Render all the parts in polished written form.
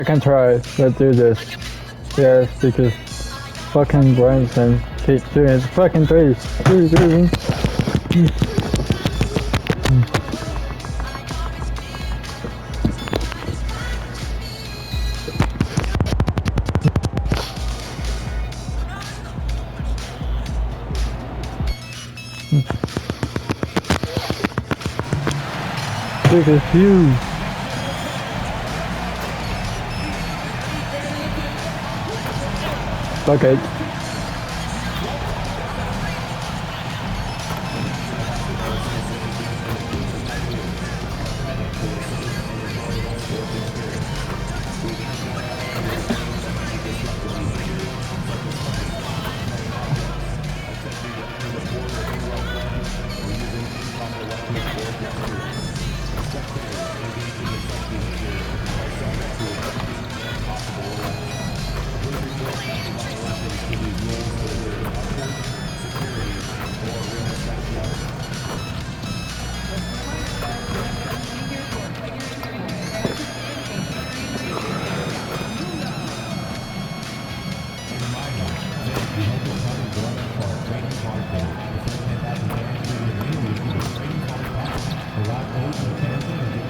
I can try. Let's do this. Yes, because fucking Brunson keeps doing his fucking threes. Look at you. Okay.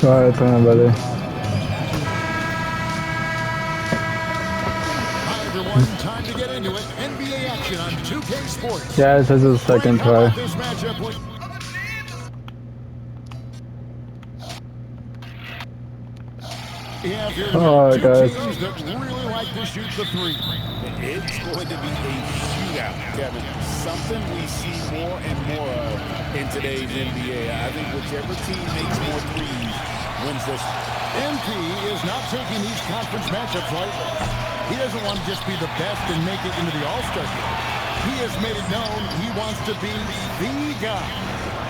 Alright, buddy. Hi everyone, time to get into it. NBA action on 2K Sports. Yeah, this is the second try. This matchup with Alright, guys. teams that really like to shoot the three. It's going to be a shootout, Kevin. Something we see more and more of in today's NBA. I think whichever team makes more threes wins this. MP is not taking these conference matchups lightly. He doesn't want to just be the best and make it into the All-Star game. He has made it known he wants to be the guy.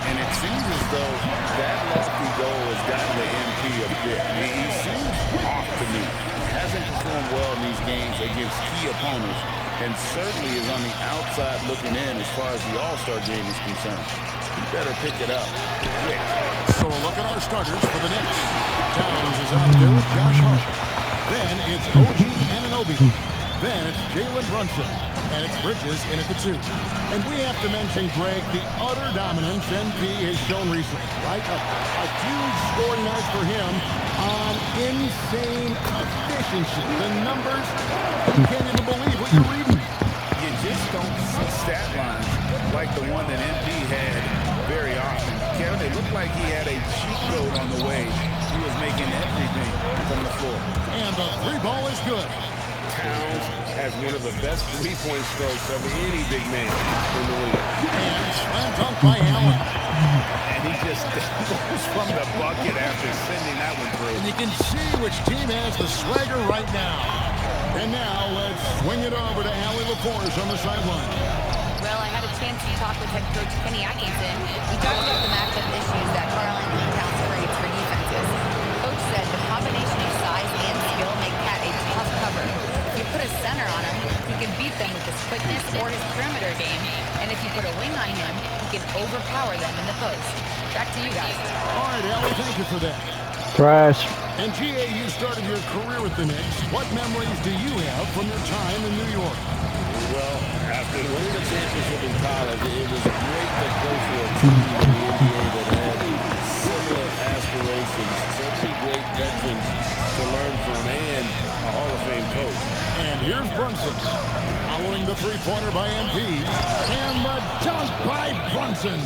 And it seems as though that lofty goal has gotten the MP a bit. He seems off to me. Hasn't performed well in these games against key opponents, and certainly is on the outside looking in as far as the All-Star game is concerned. He better pick it up quick. So a look at our starters for the Knicks. Towns is out there with Josh Hart. Then it's OG Anunoby. Then it's Jalen Brunson. And it's Bridges in at the 2. And we have to mention, Greg, the utter dominance MP has shown recently, right? A huge scoring night for him on insane efficiency. The numbers, you can't even believe what you're reading. You just don't see stat lines like the one that MP had very often. Kevin, it looked like he had a cheat code on the way. He was making everything from the floor. And the three ball is good. Towns has one of the best three-point strokes of any big man in the league. And slam dunk by Allen. And he just goes from the bucket after sending that one through. And you can see which team has the swagger right now. And now let's swing it over to Allie LaForce on the sideline. Well, I had a chance to talk with head coach Kenny Atkinson. We talked about the matchup issues that Karl-Anthony Towns creates for defenses. Coach said the combination of size and skill make Cat a tough cover. If you put a center on him, he can beat them with his quickness or his perimeter game. And if you put a wing on him, he can overpower them in the post. Back to you guys. All right, Allie, thank you for that. Trash. And GA, you started your career with the Knicks. What memories do you have from your time in New York? Well, after winning the championship in college, it was great to go for a team in the NBA that had similar aspirations. So many great veterans to learn from and a Hall of Fame coach. And here's Brunson. Following the three-pointer by MP. And the dunk by Brunson.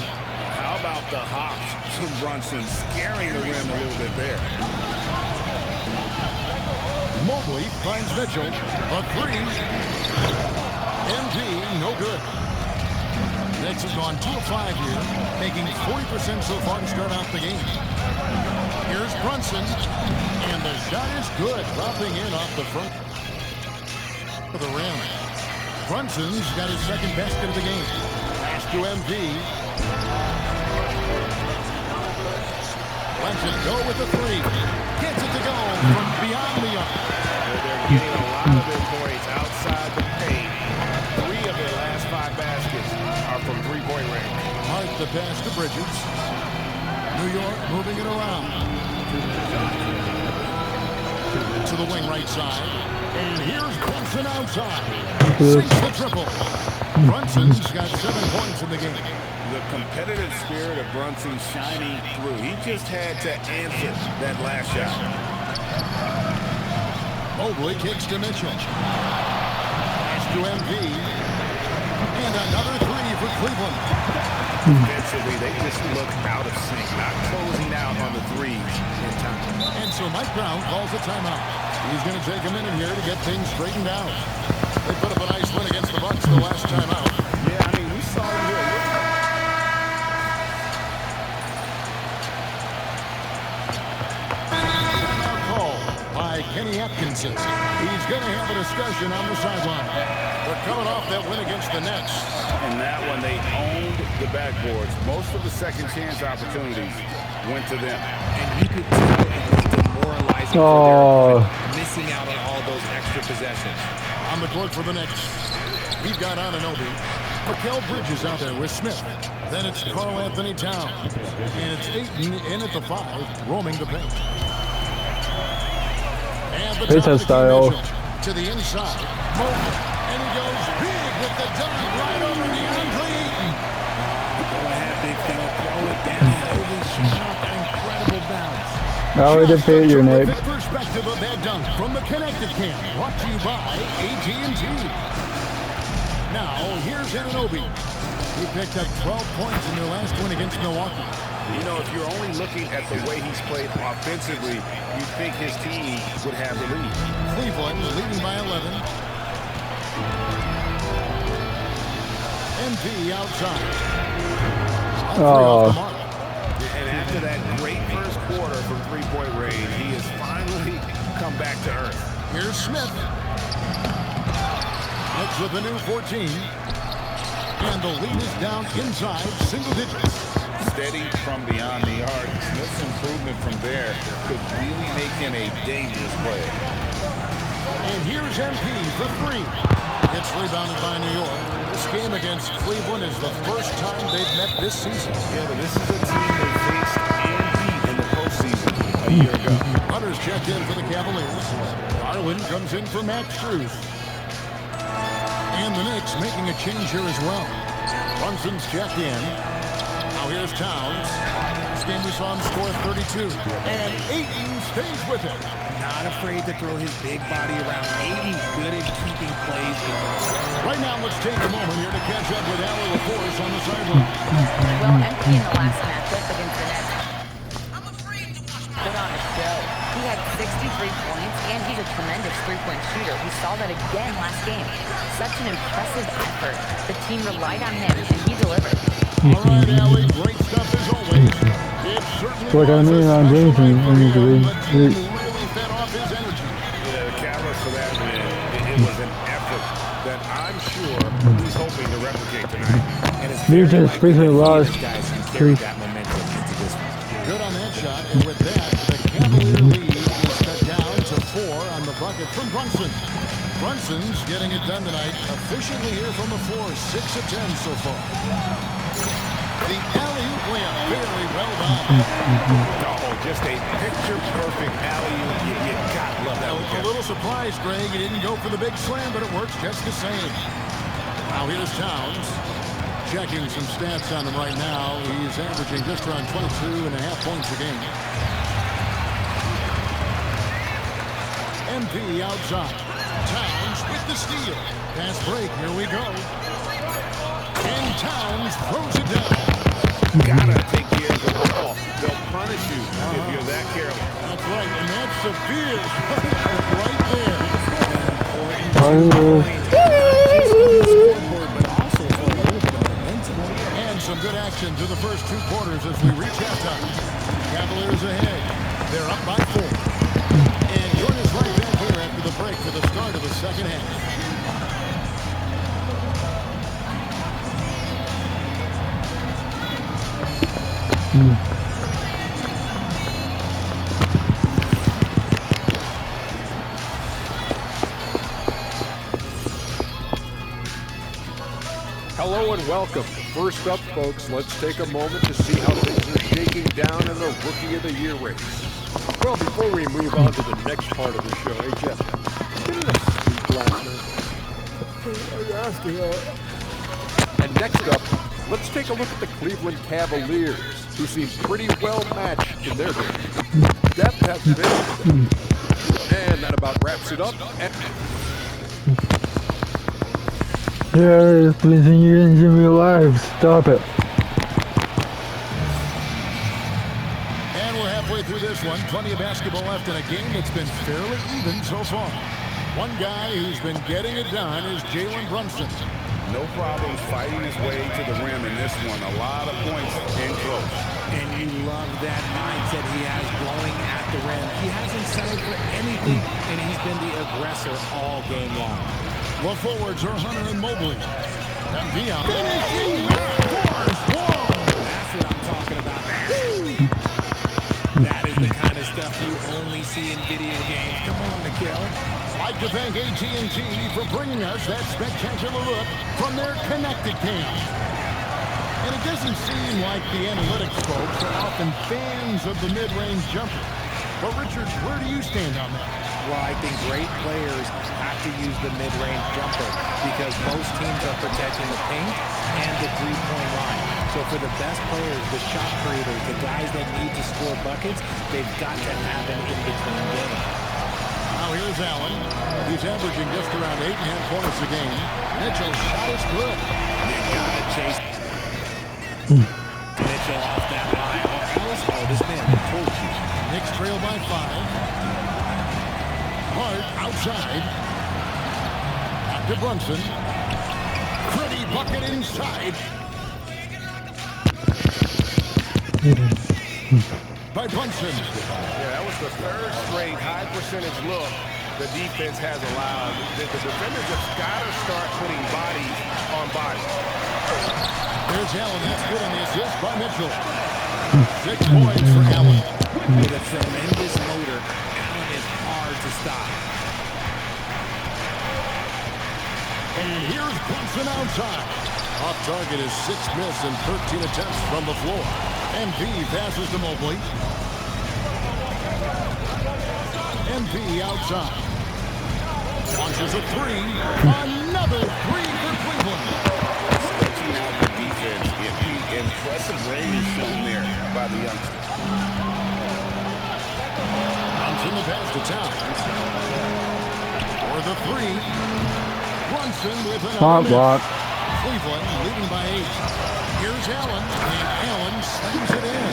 How about the hops from Brunson, scaring the rim a little bit there. Mobley finds Mitchell. A three. MP, no good. Knicks have gone 2 of 5 here, making 40% so far to start out the game. Here's Brunson, and the shot is good, dropping in off the front of the rim. Brunson's got his second basket of the game. Pass to MP. Lets it go with the three. Gets it to go from beyond the arc. They're getting a lot of their points outside the paint. 3 of their last 5 baskets are from three-point range. Hart the pass to Bridges. New York moving it around. to the wing right side. And here's Brunson outside. Sinks the triple. Brunson's got 7 points in the game. The competitive spirit of Brunson shining through. He just had to answer that last shot. Mobley kicks to Mitchell. Pass to MP. And another three for Cleveland. Defensively, they just look out of sync, not closing out on the threes in time. And so Mike Brown calls a timeout. He's going to take a minute here to get things straightened out. They put up a nice win against the Bucks the last time out. Yeah, I mean, we saw him here. Now called by Kenny Atkinson. He's going to have a discussion on the sideline. They're coming off that win against the Nets. In that one, they owned the backboards. Most of the second chance opportunities went to them. And you could tell it was demoralizing for their opponent, missing out on all those extra possessions. On the court for the Knicks, we've got Anunoby. Mikal Bridges out there with Smith. Then it's Karl Anthony Towns. And it's Ayton in at the 5, roaming the paint. And the top of the style. to the inside. Mobley. And he goes big with the dunk right over DeAndre Ayton. Go ahead, big fella, throw it down. Holy shot, incredible bounce. Now we defeat you, Nick. Terrific perspective of that dunk from the Connected Camp, brought to you by AT&T. Now, here's Anunoby. He picked up 12 points in their last win against Milwaukee. You know, if you're only looking at the way he's played offensively, you'd think his team would have the lead. Cleveland leading by 11. MP outside. All three off the mark. And after that great first quarter from three-point range, he has finally come back to earth. Here's Smith. Looks with the new 14. And the lead is down inside single digits. Steady from beyond the arc. Smith's improvement from there could really make him a dangerous player. And here's MP for 3. It's rebounded by New York. This game against Cleveland is the first time they've met this season. Yeah, but this is a team they faced and beat in the postseason a year ago. Hunter's checked in for the Cavaliers. Garland comes in for Max Strus. And the Knicks making a change here as well. Brunson's checked in. Now here's Towns. This game we saw him score 32. And Ayton stays with him. Not afraid to throw his big body around. Ayton good at keeping plays going. Right now, let's take a moment here to catch up with Allie LaForce on the sideline. Well, MP in the last matchup against the Nets put on a show. He had 63 points, and he's a tremendous three-point shooter. We saw that again last game. Such an impressive effort. The team relied on him, and he delivered. All right, Allie, great stuff as always. It certainly Like I was mean, a I'm special drinking, night for I'm him. doing The team it. really fed off his energy. Yeah, the catalyst for that win, it was an effort that I'm sure he's hoping to replicate tonight. And it's These very just likely recently that lost these guys can carry that momentum into this one. Good on that shot, and with that, the Cavalier lead is cut down to 4 on the bucket from Brunson. Brunson's getting it done tonight, efficiently here from the floor, 6 of 10 so far. The alley-oop layup, very well done. Oh, just a picture-perfect alley-oop. You gotta love that one. A little surprised, Greg, he didn't go for the big slam, but it works just the same. Now here's Towns. Checking some stats on him right now. He's averaging just around 22.5 points a game. MP outside. Towns with the steal. Pass break. Here we go. And Towns throws it down. Gotta take care of the ball. They'll punish you if you're that careless. That's right, and that's severe. Right there. And some good action to the first 2 quarters as we reach halftime. Cavaliers ahead. They're up by 4. And join us right back here after the break for the start of the second half. Hello and welcome. First up, folks, let's take a moment to see how things are shaking down in the Rookie of the Year race. Well, before we move on to the next part of the show, hey, Jeff, did you sleep last night? I asked you that. And next up, let's take a look at the Cleveland Cavaliers, who seem pretty well matched in their game. Depth has been. And that about wraps it up. And Yeah, please, you in real life. Stop it. And we're halfway through this one. Plenty of basketball left in a game that's been fairly even so far. One guy who's been getting it done is Jalen Brunson. No problems fighting his way to the rim in this one. A lot of points in close. And you love that mindset he has going at the rim. He hasn't settled for anything, and he's been the aggressor all game long. The forwards are Hunter and Mobley. And Dion finishing scores. Whoa! That's what I'm talking about. That is the kind of stuff you only see in video games. Come on, Mikhail. I'd like to thank AT&T for bringing us that spectacular look from their connected cam. And it doesn't seem like the analytics folks are often fans of the mid-range jumper. But Richard, where do you stand on that? Well, I think great players have to use the mid-range jumper because most teams are protecting the paint and the three-point line. So for the best players, the shot creators, the guys that need to score buckets, they've got to have an in-between game. Now here's Allen. He's averaging just around 8.5 points a game. Mitchell's shot is good. You gotta chase Mitchell off that line. Or else, this man told you. Knicks trail by 5. Hart outside. Back to Brunson. Pretty bucket inside. By Brunson. Yeah, that was the third straight high percentage look the defense has allowed. The defenders have got to start putting bodies on bodies. There's Allen. That's good on the assist by Mitchell. 6 points for Allen. With a tremendous motor, Allen is hard to stop. And here's Brunson outside. Off target is 6 miss and 13 attempts from the floor. MP passes to Mobley. MP outside. Launches a 3. Another 3 for Cleveland. Stretching out the defense. Impressive range shown there by the youngster. Brunson the pass to Towns. For the 3. Brunson with an Hot block. Cleveland leading by 8. Here's Allen, and Allen slams it in.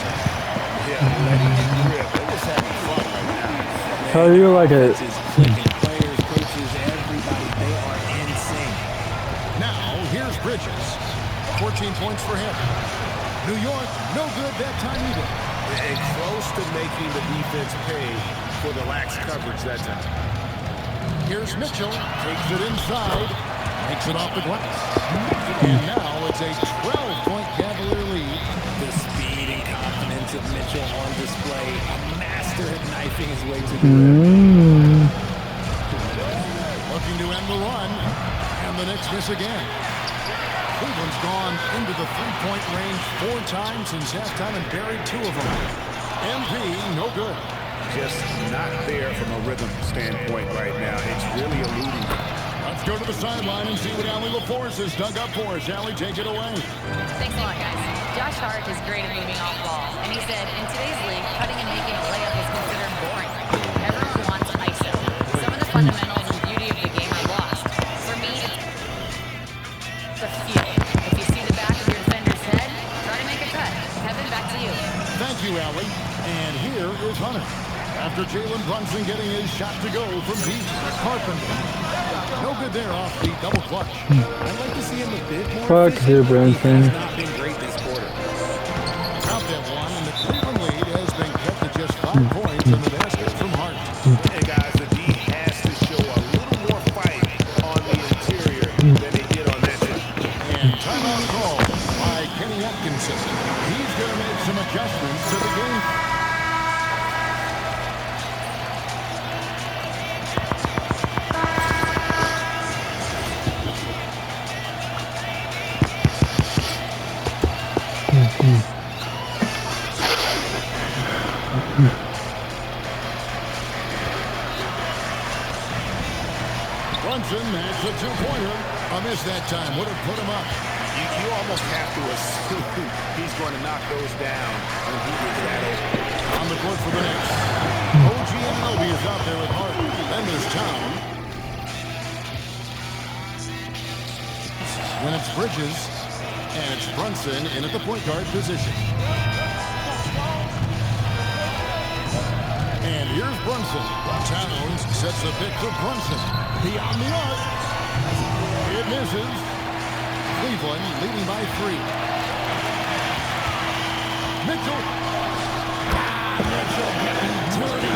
Yeah, letting it rip. They're just having fun right now. How do you like it? Players, coaches, everybody, they are in sync. Now, here's Bridges. 14 points for him. New York, no good that time either. And close to making the defense pay for the lax coverage that time. Here's Mitchell. Takes it inside. Makes it off the glass. And now it's a 12-point Cavalier lead. The speed and confidence of Mitchell on display. A master at knifing his way to the rim. Looking to end the run. And the Knicks miss again. Cleveland's gone into the three-point range 4 times since halftime and buried 2 of them. MP, no good. Just not there from a rhythm standpoint right now. It's really eluding. Let's go to the sideline and see what Allie LaForce has dug up for us. Allie, take it away. Thanks a lot, guys. Josh Hart is great at moving off ball, and he said, in today's league, cutting and making a layup is considered boring. Everyone wants ISO. Some of the fundamentals and beauty of the game are lost. For me, it's a feel. If you see the back of your defender's head, try to make a cut. Kevin, back to you. Thank you, Allie. And here is Hunter. After Jalen Brunson getting his shot to go from deep, Carpenter. No good there off the double clutch. I'd like to see him a bit more. Fuck you, Brunson. He has not been great this quarter. Out that one, and the Cleveland lead has been kept at just 5 points in the basket from Hart. Hey, guys, the D has to show a little more fight on the interior than they did on that end. And timeout call by Kenny Atkinson. He's going to make some adjustments to the game. Brunson makes a two-pointer. A miss that time. Would have put him up. You almost have to assume he's going to knock those down when he gets that open. On the court for the Knicks. OG Anunoby is out there with Hart. Then there's Town. When it's Bridges, and it's Brunson in at the point guard position. And here's Brunson. Towns sets a pick for Brunson. Beyond the arc. It misses. Cleveland leading by 3. Mitchell. Mitchell getting dirty.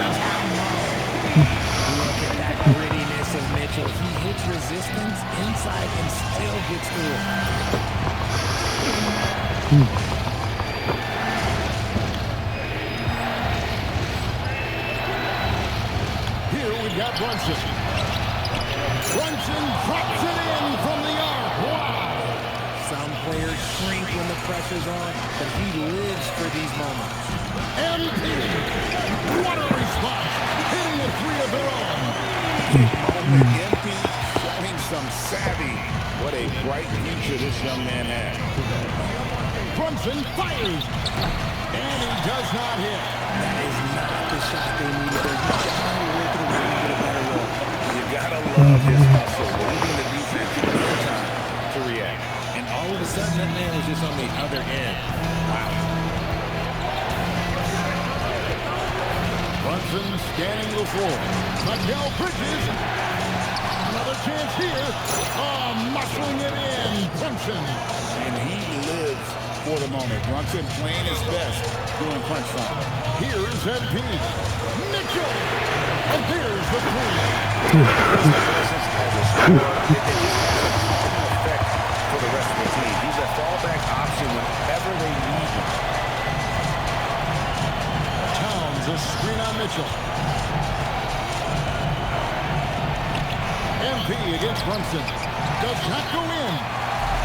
Look at that grittiness of Mitchell. He hits resistance inside and still gets through it. Here we've got Brunson. Brunson drops it in from the arc. Wow. Some players shrink when the pressure's on, but he lives for these moments. MP. What a response. Hitting a 3 of their own. MP showing some savvy. What a bright future this young man has. Brunson fires. And he does not hit. That is not the shot they needed. They're just trying to work it away to get a better look. You gotta love his hustle, leaving the defense no time to react. And all of a sudden, that man was just on the other end. Wow. Brunson scanning the floor. Mikal Bridges. Another chance here. Oh, muscling it in. Brunson. And he lives for the moment. Brunson playing his best during crunch time. Here's MP. Mitchell. And here's the 3. Effect for the rest of the team. He's a fallback option whenever they need him. Towns a screen on Mitchell. MP against Brunson. Does not go in.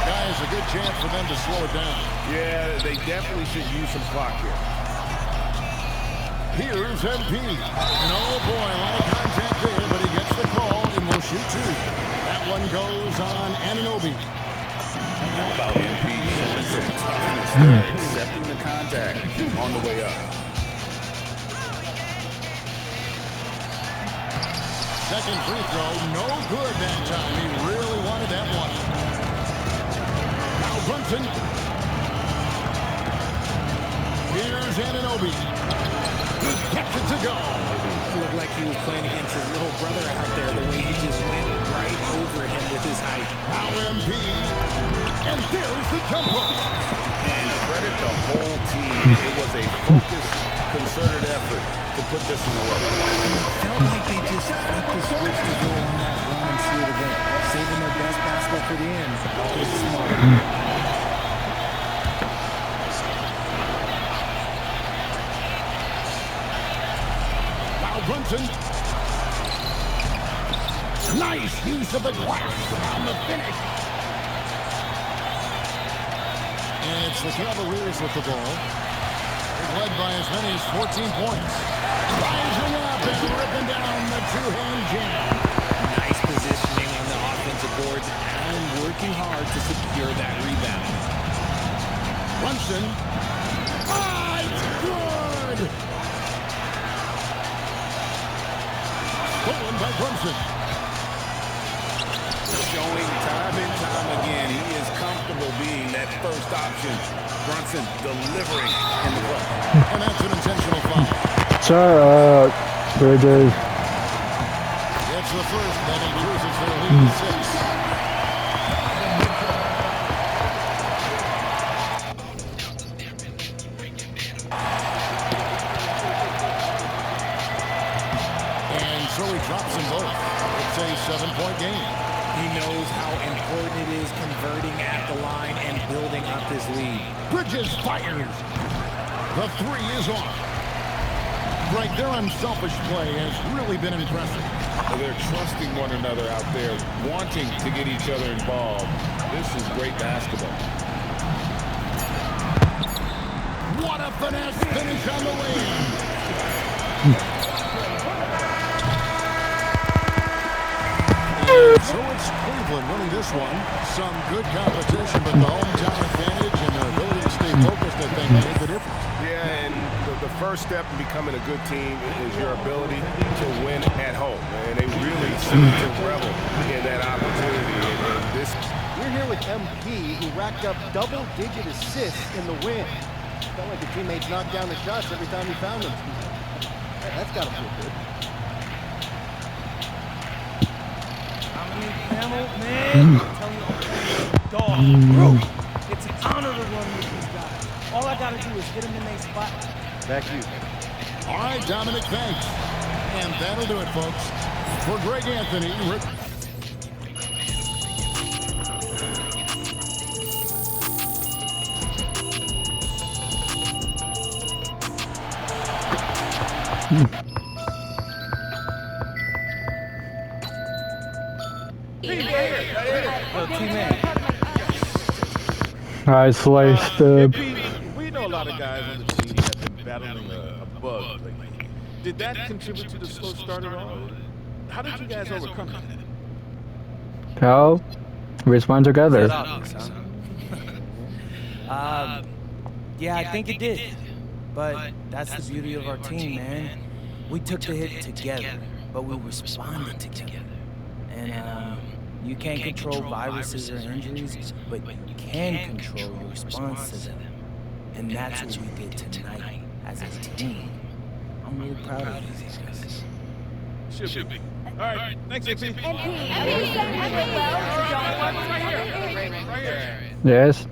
Guys, a good chance for them to slow it down. Yeah, they definitely should use some clock here. Here's MP. And oh boy, a lot of contact there, but he gets the call and will shoot 2. That one goes on Anunoby. How about MP showing some toughness there, accepting the contact on the way up. Second free throw, no good that time. He really wanted that one. Now Brunson. Here's Anunoby. He gets it to go. It looked like he was playing against his little brother out there, the way he just went right over him with his height. Now MP. And there's the jumper. And credit the whole team. It was a focused, concerted effort to put this in the way. Felt like they just flipped the switch to go on that run and seal the game. Saving their best basketball for the end. Always smart. Brunson. Nice use of the glass on the finish. And it's the Cavaliers with the ball. They're led by as many as 14 points. Rising up and ripping down the two-hand jam. Nice positioning on the offensive boards. Allen working hard to secure that rebound. Brunson. Ah, it's good! Stolen by Brunson. Showing time and time again, he is comfortable being that first option. Brunson delivering in the run. And that's an intentional foul. Shut up, Bridges. It's the first that increases their lead to 6. So he drops them both. It's a 7-point game. He knows how important it is converting at the line and building up his lead. Bridges fires. The 3 is off. Greg, their unselfish play has really been impressive. They're trusting one another out there, wanting to get each other involved. This is great basketball. What a finesse finish on the lane. Cleveland winning this one. Some good competition, but the hometown advantage and their ability to stay focused, I think, made the difference. Yeah, and the first step in becoming a good team is your ability to win at home. And they really seem to revel in that opportunity. And this. We're here with MP, who racked up double-digit assists in the win. Felt like the teammates knocked down the shots every time he found them. That's got to feel good. Camel, man. I'm telling you, dog. Bro, it's an honor to run with these guys. All I gotta do is hit them in their spot. Back to you. All right, Dominic, thanks. And that'll do it, folks. For Greg Anthony, Rick. I sliced the. We know a lot of guys on the team have been battling a bug lately. Did that contribute to the slow start at all? How did you guys overcome it? How? Respond together. Yeah, I think it did. But that's the beauty of our team, man. We took the hit together, but we responded together. And you can't control viruses or injuries, but you can control your response to them. And that's what we did tonight as a team. I'm really proud of these guys. Should be. All right, thanks, AP. Right here. Yes.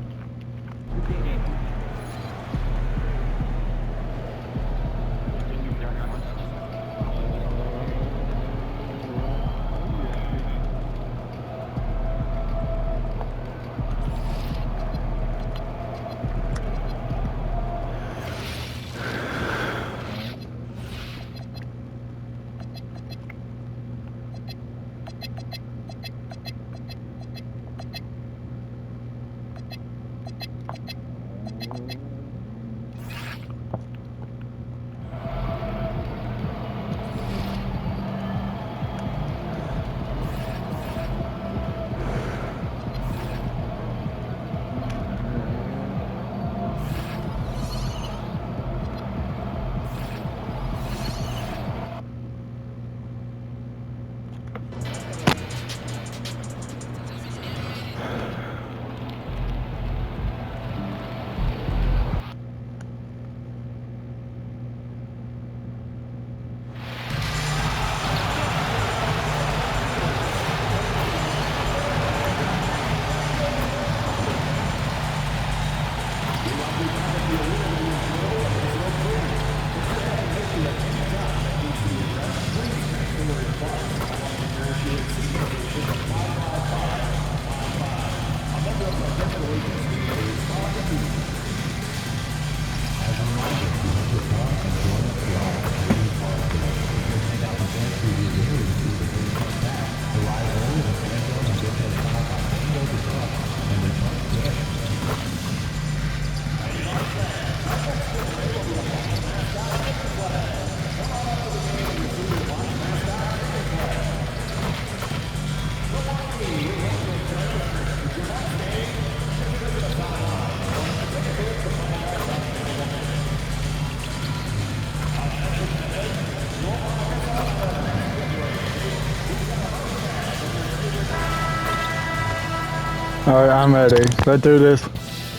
Alright, I'm ready. Let's do this.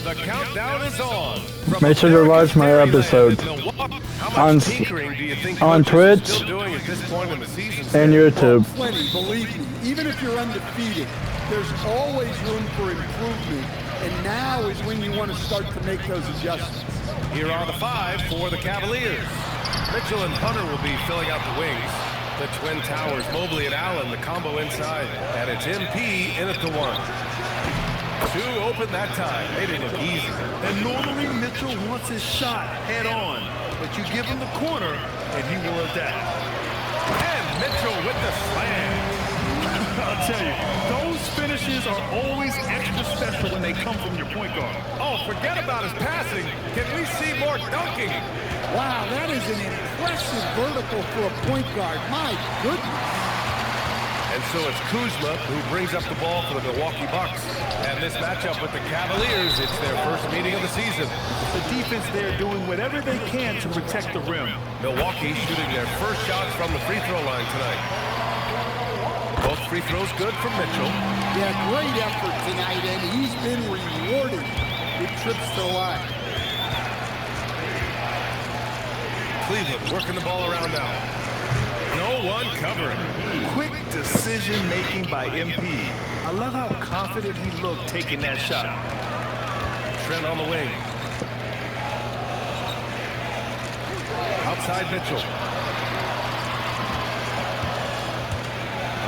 The countdown is on. Make sure to watch my episodes on Twitch and YouTube. Plenty, believe me. Even if you're undefeated, there's always room for improvement, and now is when you want to start to make those adjustments. Here are the five for the Cavaliers. Mitchell and Hunter will be filling out the wings. The Twin Towers, Mobley and Allen, the combo inside. And it's MP in at the one. Two open that time. Made it look easy. And normally Mitchell wants his shot head on, but you give him the corner, and he will adapt. And Mitchell with the slam. I'll tell you, those finishes are always extra special when they come from your point guard. Oh, forget about his passing. Can we see more dunking? Wow, that is an impressive vertical for a point guard. My goodness. And So it's Kuzma who brings up the ball for the Milwaukee Bucks. And this matchup with the Cavaliers, it's their first meeting of the season. The defense there doing whatever they can to protect the rim. Milwaukee shooting their first shots from the free throw line tonight. Both free throws good from Mitchell. Yeah, great effort tonight, and he's been rewarded with trips to the line. Cleveland working the ball around now. No one covering. Quick decision-making by MP. I love how confident he looked taking that shot. Trent on the wing. Outside Mitchell.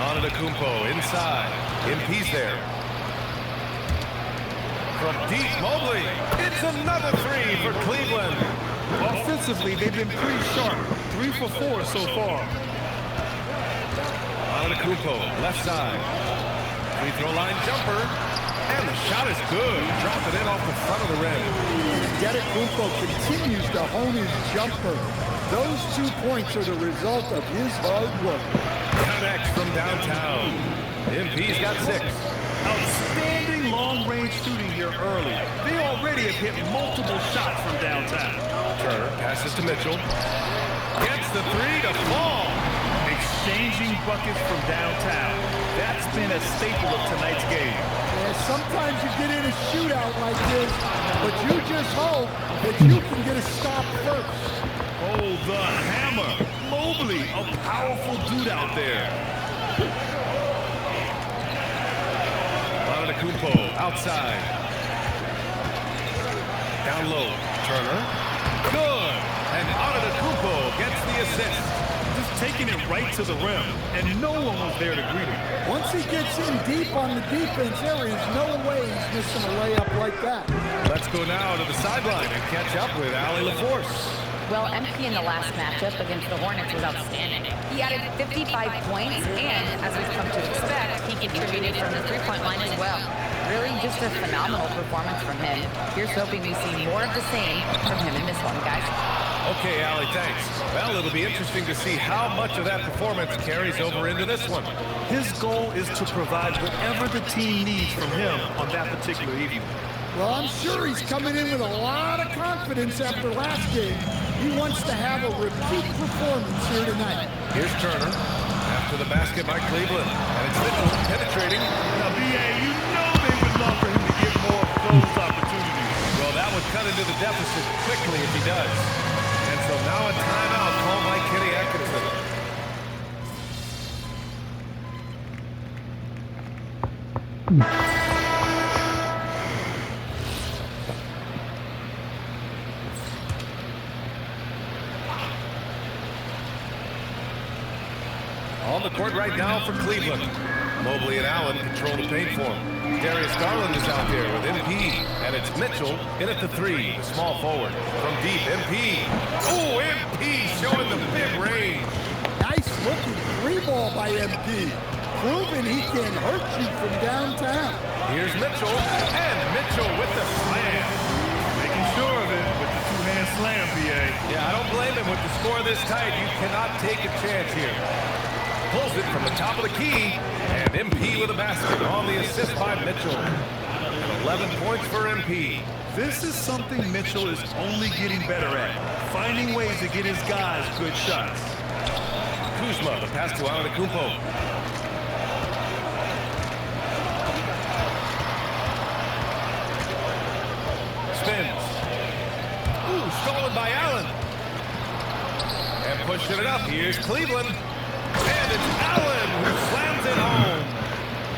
Antetokounmpo inside. MP's there. From deep, Mobley. It's another three for Cleveland. Offensively, they've been pretty sharp. 3 for 4 so far. Antetokounmpo, left side. Free throw line jumper. And the shot is good. Drop it in off the front of the rim. Antetokounmpo continues to hone his jumper. Those 2 points are the result of his hard work. Connects from downtown. MP's got 6. Outstanding long-range shooting here early. They already have hit multiple shots from downtown. Turner passes to Mitchell. Gets the three to fall. Exchanging buckets from downtown. That's been a staple of tonight's game. Yeah, sometimes you get in a shootout like this, but you just hope that you can get a stop first. Oh, the hammer. Mobley, a powerful dude out there. Antetokounmpo outside. Down low. Turner. Good. And Antetokounmpo gets the assist. Just taking it right to the rim, and no one was there to greet him. Once he gets in deep on the defense, there is no way he's missing a layup like that. Let's go now to the sideline and catch up with Allie LaForce. Well, MP in the last matchup against the Hornets was outstanding. He added 55 points, and as we've come to expect, he contributed from the three-point line as well. Really just a phenomenal performance from him. Here's hoping we see more of the same from him in this one, guys. Okay, Allie, thanks. Well, it'll be interesting to see how much of that performance carries over into this one. His goal is to provide whatever the team needs from him on that particular evening. Well, I'm sure he's coming in with a lot of confidence after last game. He wants to have a repeat performance here tonight. Here's Turner. After the basket by Cleveland. And it's Mitchell penetrating. Now, B.A., you know they would love for him to get more of those opportunities. Well, that would cut into the deficit quickly if he does. And so now a timeout called by Kenny Atkinson. On the court right now for Cleveland. Mobley and Allen control the paint for him. Darius Garland is out there with MP. And it's Mitchell in at the three, the small forward. From deep, MP. Oh, MP showing the big range. Nice looking three ball by MP. Proving he can hurt you from downtown. Here's Mitchell. And Mitchell with the slam. Making sure of it with the two-hand slam, B.A. Yeah, I don't blame him with the score this tight. You cannot take a chance here. Pulls it from the top of the key, and MP with a basket on the assist by Mitchell. And 11 points for MP. This is something Mitchell is only getting better at, finding ways to get his guys good shots. Kuzma, the pass to Antetokounmpo. Spins. Ooh, stolen by Allen. And pushing it up. Here's Cleveland. And it's Allen who slams it home.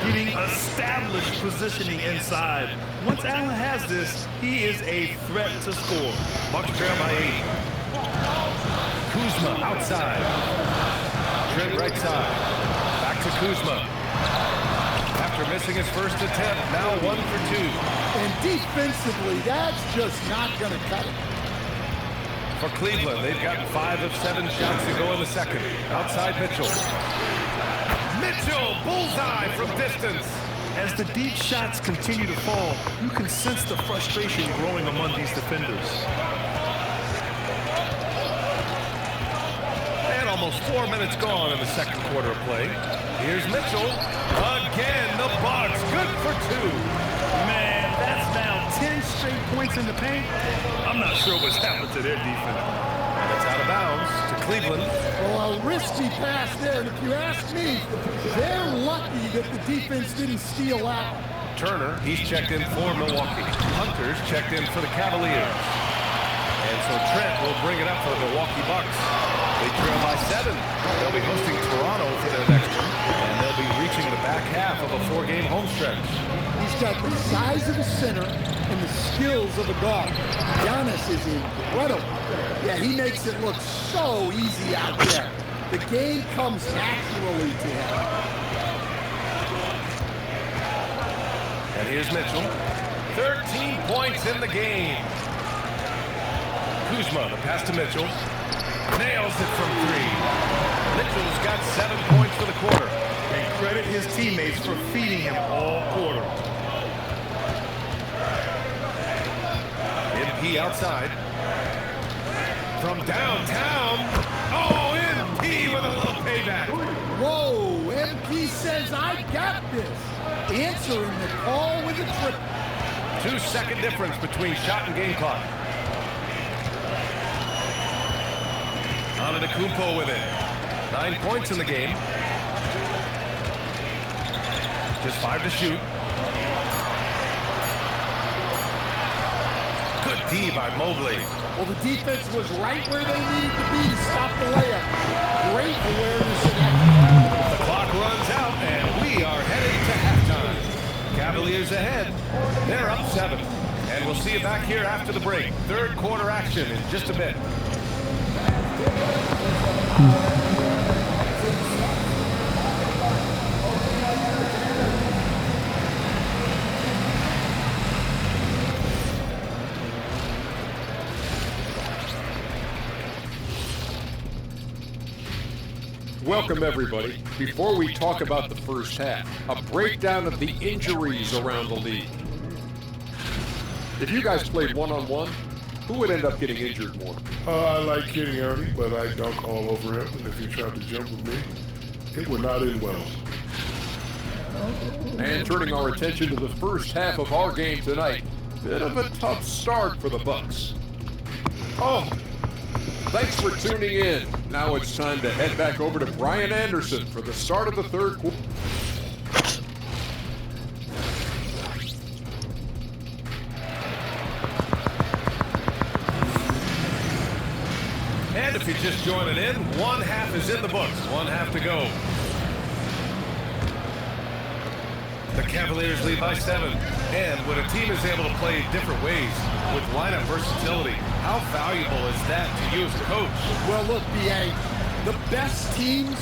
Getting established positioning inside. Once Allen has this, he is a threat to score. Bucks trail by 8. Kuzma outside. Trent right side. Back to Kuzma. After missing his first attempt, now 1 for 2. And defensively, that's just not going to cut it. For Cleveland, they've gotten 5 of 7 shots to go in the second. Outside Mitchell. Mitchell, bullseye from distance. As the deep shots continue to fall, you can sense the frustration growing among these defenders. And almost 4 minutes gone in the second quarter of play. Here's Mitchell. Again, the Bucks. Good for 2. Man, that's now 10 straight points in the paint. I'm not sure what's happened to their defense. And it's out of bounds to Cleveland. Well, a risky pass there, and if you ask me, they're lucky that the defense didn't steal out. Turner, he's checked in for Milwaukee. Hunter's checked in for the Cavaliers. And so Trent will bring it up for the Milwaukee Bucks. They trail by 7. They'll be hosting Toronto for their next one, and they'll be reaching the back half of a 4-game homestretch. He's got the size of a center and the skills of a guard. Giannis is incredible. Yeah, he makes it look so easy out there. The game comes naturally to him. And here's Mitchell. 13 points in the game. Kuzma, the pass to Mitchell. Nails it from 3. Mitchell's got 7 points for the quarter. And credit his teammates for feeding him all quarter. MP outside. From downtown. Oh, MP with a little payback. Whoa, MP says, I got this. Answering the call with a triple. 2-second difference between shot and game clock. Antetokounmpo with it. 9 points in the game. Just 5 to shoot. Good D by Mobley. Well, the defense was right where they needed to be to stop the layup. Great awareness of that. The clock runs out, and we are heading to halftime. Cavaliers ahead. They're up 7. And we'll see you back here after the break. Third quarter action in just a bit. Welcome, everybody. Before we talk about the first half, a breakdown of the injuries around the league. If you guys played one-on-one, who would end up getting injured more? I like Kenny Ernie, but I dunk all over him, and if he tried to jump with me, it would not end well. And turning our attention to the first half of our game tonight, bit of a tough start for the Bucks. Oh, thanks for tuning in. Now it's time to head back over to Brian Anderson for the start of the third quarter. And if you're just joining in, one half is in the books. One half to go. The Cavaliers lead by 7. And when a team is able to play different ways with lineup versatility, how valuable is that to you as a coach? Well, look, B.A., the best teams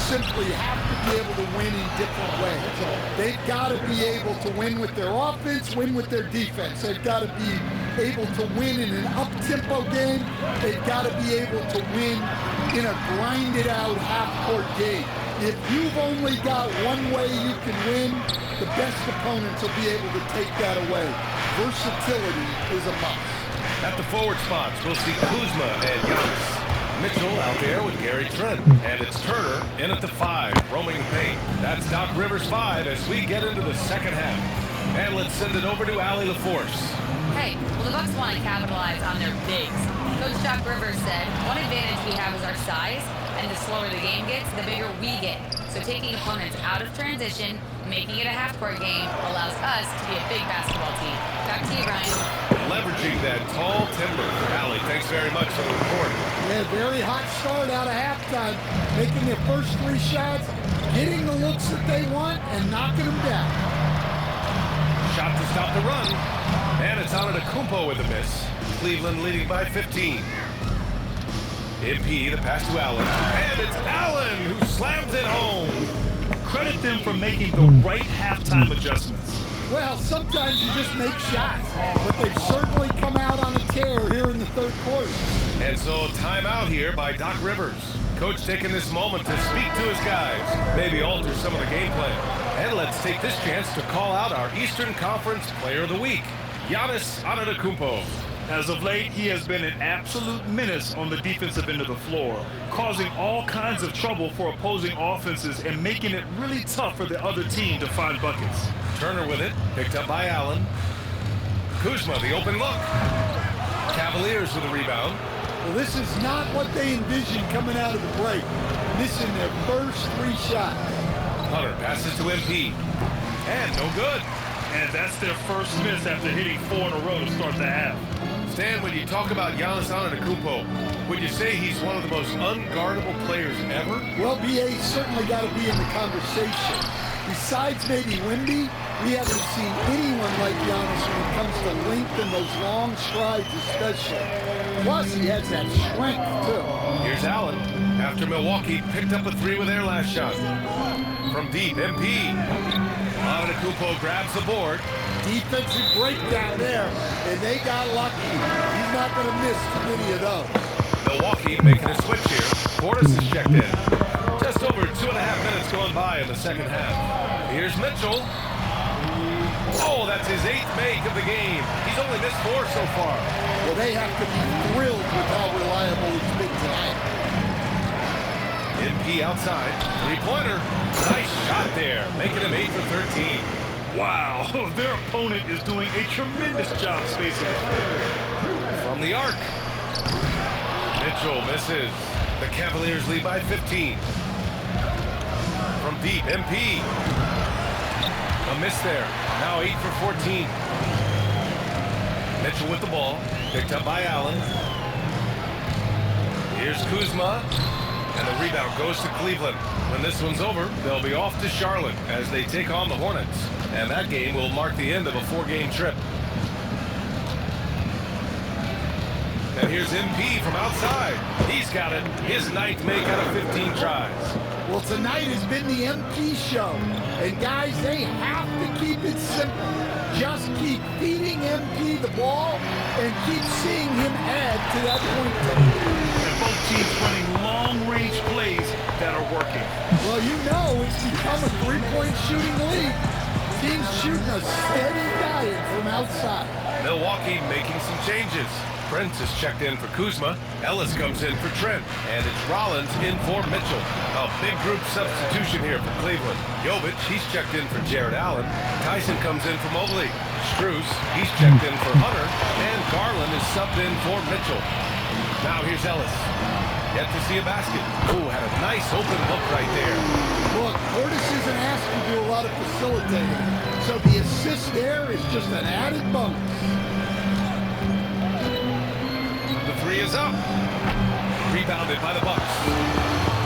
simply have to be able to win in different ways. They've got to be able to win with their offense, win with their defense. They've got to be able to win in an up-tempo game. They've got to be able to win in a grinded-out half-court game. If you've only got one way you can win, the best opponents will be able to take that away. Versatility is a must. At the forward spots, we'll see Kuzma and Giannis. Mitchell out there with Gary Trent. And it's Turner in at the 5, roaming the paint. That's Doc Rivers 5 as we get into the second half. And let's send it over to Allie LaForce. Hey, well, the Bucks want to capitalize on their bigs. Coach Doc Rivers said, one advantage we have is our size, and the slower the game gets, the bigger we get. So taking opponents out of transition, making it a half-court game, allows us to be a big basketball team. Back to you, Ryan. Leveraging that tall timber. Allie, thanks very much for the report. Yeah, very hot start out of halftime. Making their first 3 shots, getting the looks that they want, and knocking them down. Shot to stop the run. And it's Antetokounmpo with a miss. Cleveland leading by 15. MP, the pass to Allen. And it's Allen who slams it home. Credit them for making the right halftime adjustments. Well, sometimes you just make shots, but they've certainly come out on a tear here in the third quarter. And so timeout here by Doc Rivers. Coach taking this moment to speak to his guys, maybe alter some of the game plan. And let's take this chance to call out our Eastern Conference Player of the Week, Giannis Antetokounmpo. As of late, he has been an absolute menace on the defensive end of the floor, causing all kinds of trouble for opposing offenses and making it really tough for the other team to find buckets. Turner with it, picked up by Allen. Kuzma, the open look. Cavaliers with the rebound. Well, this is not what they envisioned coming out of the break. Missing their first 3 shots. Hunter passes to MP. And no good. And that's their first miss after hitting 4 in a row to start the half. Stan, when you talk about Giannis Antetokounmpo, would you say he's one of the most unguardable players ever? Well, BA's certainly got to be in the conversation. Besides maybe Wemby, we haven't seen anyone like Giannis when it comes to length and those long strides especially. Plus, he has that strength, too. Here's Allen. After Milwaukee picked up a 3 with their last shot. From deep, MP. Antetokounmpo grabs the board. Defensive breakdown there, and they got lucky. He's not going to miss too many of those. Milwaukee making a switch here. Portis is checked in. Just over 2.5 minutes going by in the second half. Here's Mitchell. Oh, that's his 8th make of the game. He's only missed 4 so far. Well, they have to be thrilled with how reliable he's been tonight. MP outside. 3-pointer. Nice shot there, making him 8 for 13. Wow, their opponent is doing a tremendous job spacing it. From the arc. Mitchell misses. The Cavaliers lead by 15. From deep, MP. A miss there. Now 8 for 14. Mitchell with the ball. Picked up by Allen. Here's Kuzma. And the rebound goes to Cleveland. When this one's over, they'll be off to Charlotte as they take on the Hornets. And that game will mark the end of a 4-game trip. And here's MP from outside. He's got it. His 9th make out of 15 tries. Well, tonight has been the MP show. And guys, they have to keep it simple. Just keep feeding MP the ball and keep seeing him add to that point total. And both teams running long-range plays that are working. Well, you know it's become a 3-point shooting league. Teams shooting a steady diet from outside. Milwaukee making some changes. Prince is checked in for Kuzma. Ellis comes in for Trent. And it's Rollins in for Mitchell. A big group substitution here for Cleveland. Jovic, he's checked in for Jared Allen. Tyson comes in for Mobley. Strus, he's checked in for Hunter. And Garland is subbed in for Mitchell. Now here's Ellis. Yet to see a basket. Ooh, had a nice open look right there. Look, Portis isn't asked to do a lot of facilitating. So the assist there is just an added bonus. 3 is up. Rebounded by the Bucks.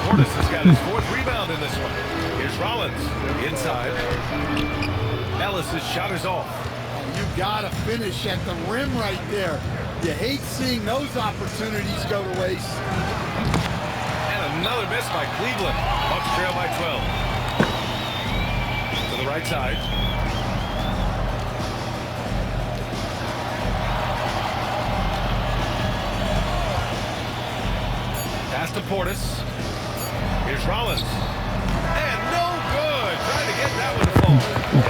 Portis has got his 4th rebound in this one. Here's Rollins. Inside. Ellis' shot is off. You gotta finish at the rim right there. You hate seeing those opportunities go to waste. And another miss by Cleveland. Bucks trail by 12. To the right side. Pass to Portis. Here's Rollins. And no good. Trying to get that one to fall.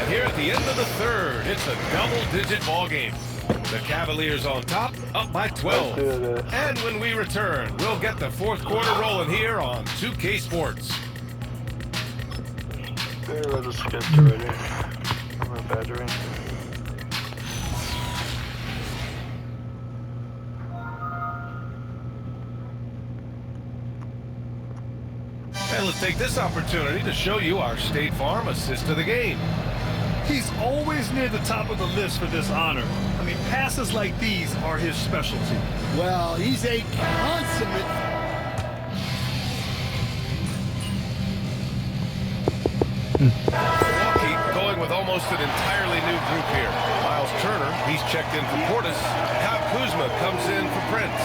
And here at the end of the third, it's a double-digit ball game. The Cavaliers on top, up by 12. And when we return, we'll get the 4th quarter rolling here on 2K Sports. Let us get ready. My battery. And let's take this opportunity to show you our State Farm assist of the game. He's always near the top of the list for this honor. I mean, passes like these are his specialty. Well, he's a consummate. Milwaukee going with almost an entirely new group here. Miles Turner, he's checked in for Portis. Kyle Kuzma comes in for Prince.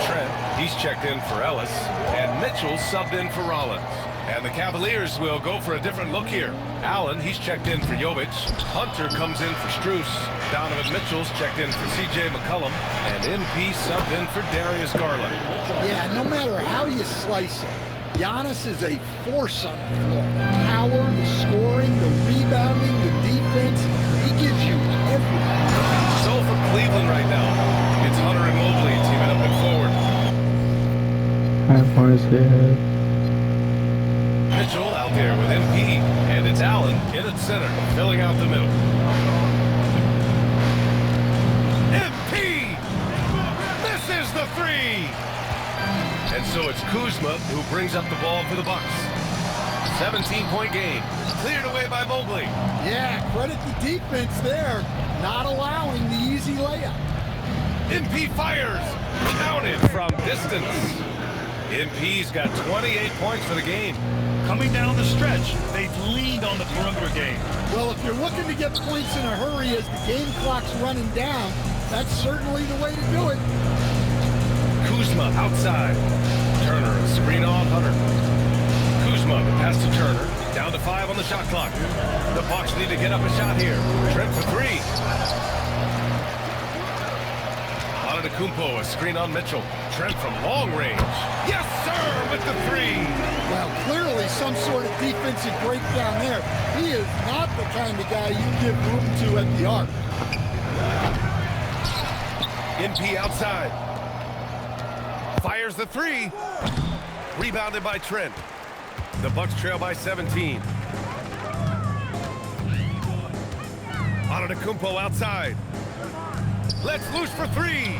Trent, he's checked in for Ellis. And Mitchell subbed in for Rollins. And the Cavaliers will go for a different look here. Allen, he's checked in for Jovic. Hunter comes in for Strus. Donovan Mitchell's checked in for C.J. McCollum. And MP subbed in for Darius Garland. Yeah, no matter how you slice it, Giannis is a force on the floor. The power, the scoring, the rebounding, the defense. He gives you everything. So for Cleveland right now, it's Hunter points here. Mitchell out there with MP, and it's Allen in at center, filling out the middle. MP misses the three! And so it's Kuzma who brings up the ball for the Bucks. 17-point game, cleared away by Mobley. Yeah, credit the defense there, not allowing the easy layup. MP fires, counted from distance. MP's got 28 points for the game. Coming down the stretch, they've leaned on the perimeter game. Well, if you're looking to get points in a hurry as the game clock's running down, that's certainly the way to do it. Kuzma outside. Turner, a screen on Hunter. Kuzma, the pass to Turner. Down to 5 on the shot clock. The Bucks need to get up a shot here. Trent for 3. Antetokounmpo, a screen on Mitchell. Trent from long range. Yes, sir, with the 3. Well, clearly some sort of defensive breakdown there. He is not the kind of guy you give room to at the arc. MP outside. Fires the 3. Rebounded by Trent. The Bucks trail by 17. Antetokounmpo outside. Let's loose for 3.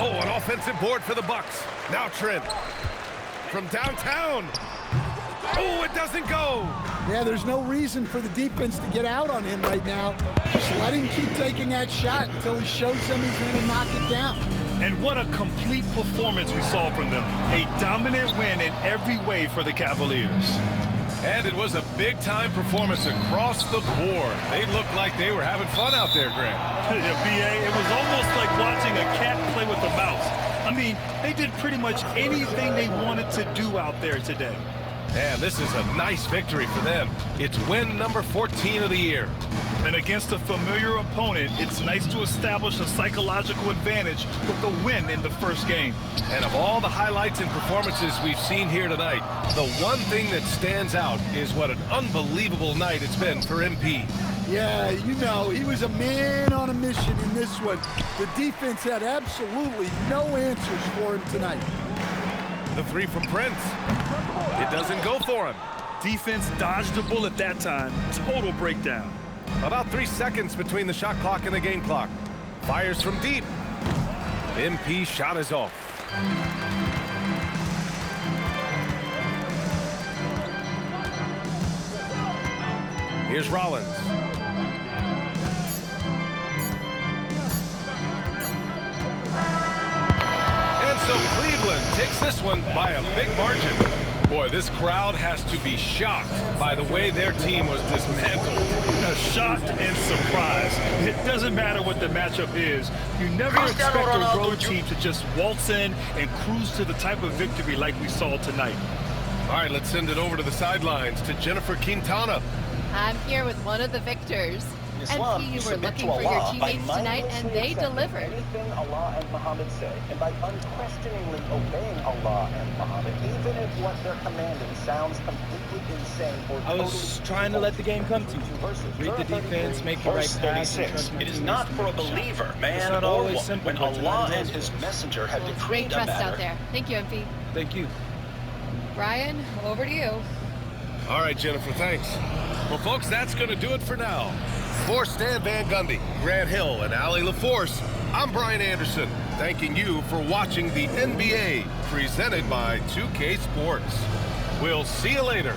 Oh, an offensive board for the Bucks. Now Trent from downtown. Oh, it doesn't go. Yeah, there's no reason for the defense to get out on him right now. Just let him keep taking that shot until he shows them he's going to knock it down. And what a complete performance we saw from them. A dominant win in every way for the Cavaliers. And it was a big-time performance across the board. They looked like they were having fun out there, Grant. Yeah, B.A., it was almost like watching a cat play with a mouse. I mean, they did pretty much anything they wanted to do out there today. And this is a nice victory for them. It's win number 14 of the year. And against a familiar opponent, it's nice to establish a psychological advantage with the win in the first game. And of all the highlights and performances we've seen here tonight, the one thing that stands out is what an unbelievable night it's been for MP. Yeah, you know, he was a man on a mission in this one. The defense had absolutely no answers for him tonight. The 3 from Prince. It doesn't go for him. Defense dodged a bullet that time. Total breakdown. About 3 seconds between the shot clock and the game clock. Fires from deep. MP shot is off. Here's Rollins. And so Cleveland takes this one by a big margin. Boy, this crowd has to be shocked by the way their team was dismantled. Shocked and surprised. It doesn't matter what the matchup is. You never expect a road team to just waltz in and cruise to the type of victory like we saw tonight. All right, let's send it over to the sidelines to Jennifer Quintana. I'm here with one of the victors. MP, you were looking for your teammates tonight, and they delivered. Anything Allah and Muhammad say, and by unquestioningly obeying Allah and Muhammad, even if what they're commanding sounds completely insane or I was trying to let the game come to you. Read the defense, make the right pass. It is not for a believer, man not or always woman, simple, when but Allah tonight and it His Messenger have Great decreed a trust matter. out there. Thank you, MP. Thank you. Brian, over to you. All right, Jennifer, thanks. Well, folks, that's going to do it for now. For Stan Van Gundy, Grant Hill, and Allie LaForce, I'm Brian Anderson, thanking you for watching the NBA, presented by 2K Sports. We'll see you later.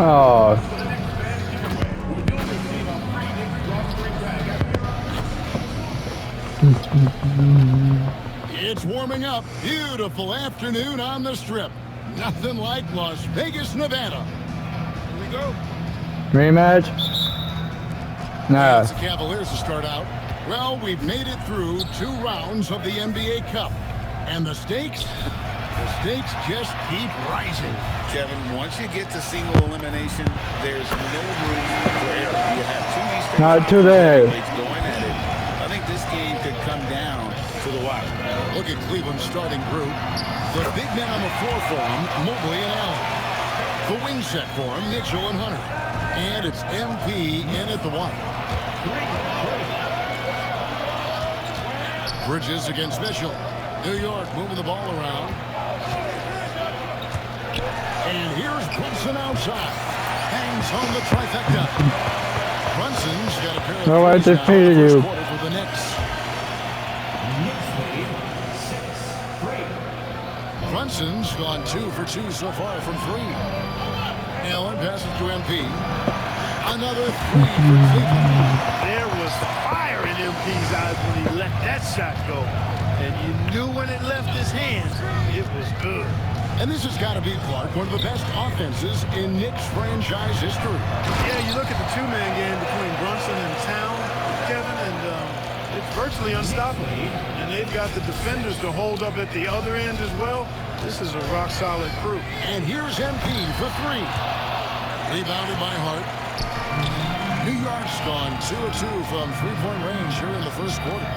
Oh. It's warming up. Beautiful afternoon on the Strip. Nothing like Las Vegas, Nevada. Here we go. Rematch? Nah. It's the Cavaliers to start out. Well, we've made it through 2 rounds of the NBA Cup. And the stakes? The stakes just keep rising. Kevin, once you get to single elimination, there's no room for error. You have 2 Eastern Not today. going at it. I think this game could come down to the wire. Look at Cleveland's starting group. The big men on the floor for him, Mobley and Allen. The wing set for him, Mitchell and Hunter. And it's MP in at the 1. Bridges against Mitchell. New York moving the ball around. And here's Brunson outside. Hangs home the trifecta. Brunson's got a pair of Oh, I threes now in defeated the first you. quarter for the Knicks. Brunson's gone 2 for 2 so far from 3. Allen passes to MP. Another 3 for Cleveland. There was fire in MP's eyes when he let that shot go. And you knew when it left his hands, it was good. And this has got to be, Clark, one of the best offenses in Knicks franchise history. Yeah, you look at the 2-man game between Brunson and Town, Kevin, and it's virtually unstoppable. And they've got the defenders to hold up at the other end as well. This is a rock-solid crew. And here's MP for 3. Rebounded by Hart. New York's gone 2 of 2 from 3-point range here in the first quarter.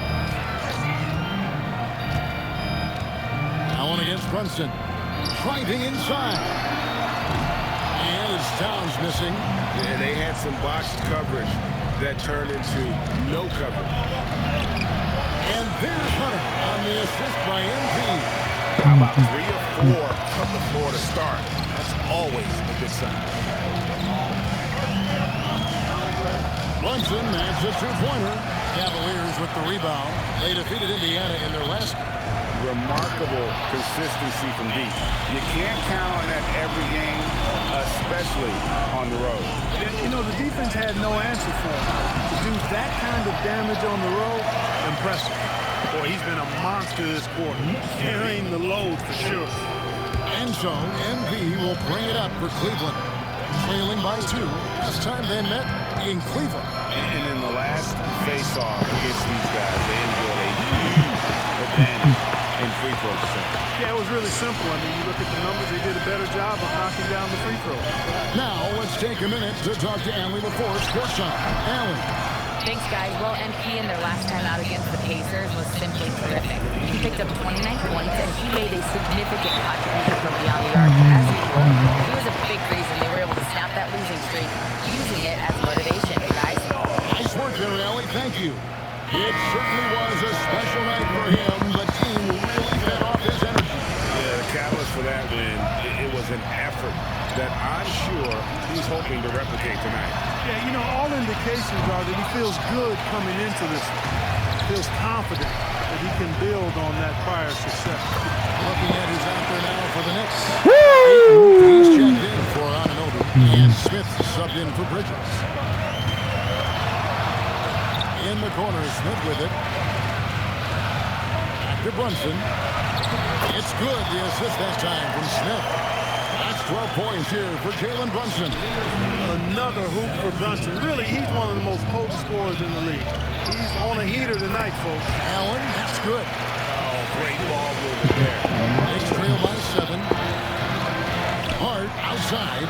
Allen against Brunson. Driving inside. And it's Towns missing. Yeah, they had some boxed coverage that turned into no coverage. And there's Hunter on the assist by MP. How about 3 or 4 from the floor to start? That's always a good sign. Brunson adds a 2-pointer. Cavaliers with the rebound. They defeated Indiana in their last. Remarkable consistency from deep. You can't count on that every game, especially on the road. You know, the defense had no answer for him. To do that kind of damage on the road, impressive. Boy, he's been a monster this quarter, carrying the load for sure. And so, MP will bring it up for Cleveland. Trailing by 2. Last time they met in Cleveland. And in the last face-off against these guys, they enjoyed a huge advantage in free throw percentage. Yeah, it was really simple. I mean, you look at the numbers, they did a better job of knocking down the free throws. Now, let's take a minute to talk to Allen before Sportscenter. Allen. Thanks, guys. Well, MP in their last time out against the Pacers was simply terrific. He picked up 29 points, and he made a significant contribution from beyond the arc. As usual, he was a big reason they were able to snap that losing streak, using it as motivation, guys. Nice work there, Allen. Thank you. It certainly was a special night for him. The team really fed off his energy. Yeah, the catalyst for that win, it was an effort that I'm sure he's hoping to replicate tonight. Yeah, you know, all indications are that he feels good coming into this one. Feels confident that he can build on that prior success. Looking at who's out there now for the Knicks. He's checked in for Anunoby. And Smith subbed in for Bridges. In the corner, Smith with it. Back to Brunson. It's good, the assist that time from Smith. That's 12 points here for Jalen Brunson. Another hoop for Brunson. Really, he's one of the most potent scorers in the league. He's on a heater tonight, folks. Allen, that's good. Oh, great ball movement there. Knicks trail by 7. Hart outside.